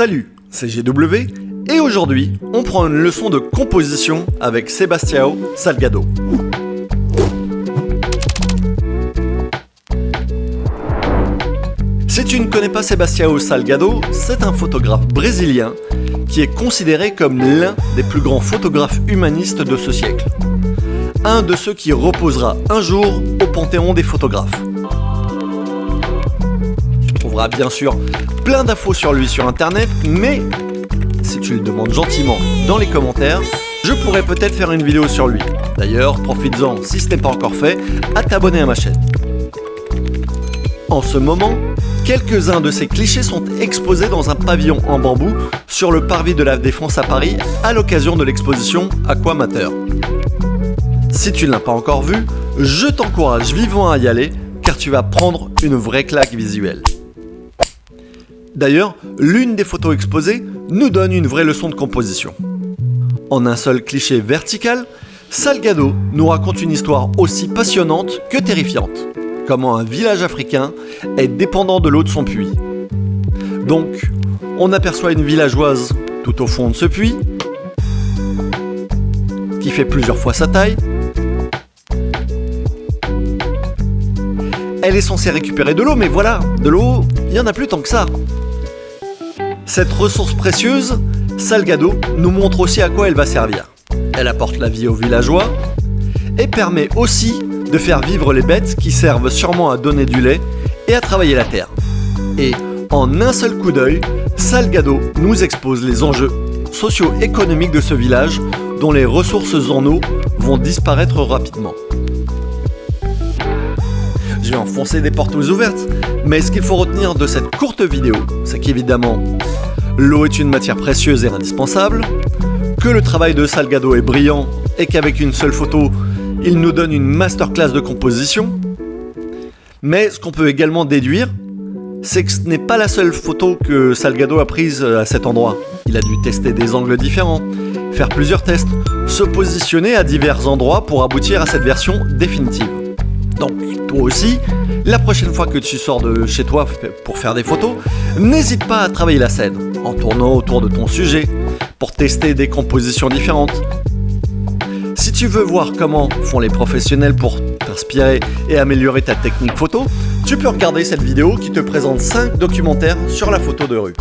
Salut, c'est GW et aujourd'hui on prend une leçon de composition avec Sebastião Salgado. Si tu ne connais pas Sebastião Salgado, c'est un photographe brésilien qui est considéré comme l'un des plus grands photographes humanistes de ce siècle. Un de ceux qui reposera un jour au panthéon des photographes. Tu trouveras bien sûr plein d'infos sur lui sur internet, mais si tu le demandes gentiment dans les commentaires, je pourrais peut-être faire une vidéo sur lui. D'ailleurs, profites-en si ce n'est pas encore fait, à t'abonner à ma chaîne. En ce moment, quelques-uns de ces clichés sont exposés dans un pavillon en bambou sur le parvis de la Défense à Paris à l'occasion de l'exposition Aquamater. Si tu ne l'as pas encore vu, je t'encourage vivement à y aller car tu vas prendre une vraie claque visuelle. D'ailleurs, l'une des photos exposées nous donne une vraie leçon de composition. En un seul cliché vertical, Salgado nous raconte une histoire aussi passionnante que terrifiante. Comment un village africain est dépendant de l'eau de son puits. Donc, on aperçoit une villageoise tout au fond de ce puits, qui fait plusieurs fois sa taille. Elle est censée récupérer de l'eau, mais voilà, de l'eau, il n'y en a plus tant que ça. Cette ressource précieuse, Salgado nous montre aussi à quoi elle va servir. Elle apporte la vie aux villageois et permet aussi de faire vivre les bêtes qui servent sûrement à donner du lait et à travailler la terre. Et en un seul coup d'œil, Salgado nous expose les enjeux socio-économiques de ce village dont les ressources en eau vont disparaître rapidement. Je vais enfoncer des portes ouvertes, mais ce qu'il faut retenir de cette courte vidéo, c'est qu'évidemment, l'eau est une matière précieuse et indispensable, que le travail de Salgado est brillant et qu'avec une seule photo, il nous donne une masterclass de composition. Mais ce qu'on peut également déduire, c'est que ce n'est pas la seule photo que Salgado a prise à cet endroit. Il a dû tester des angles différents, faire plusieurs tests, se positionner à divers endroits pour aboutir à cette version définitive. Donc toi aussi, la prochaine fois que tu sors de chez toi pour faire des photos, n'hésite pas à travailler la scène, en tournant autour de ton sujet, pour tester des compositions différentes. Si tu veux voir comment font les professionnels pour t'inspirer et améliorer ta technique photo, tu peux regarder cette vidéo qui te présente 5 documentaires sur la photo de rue.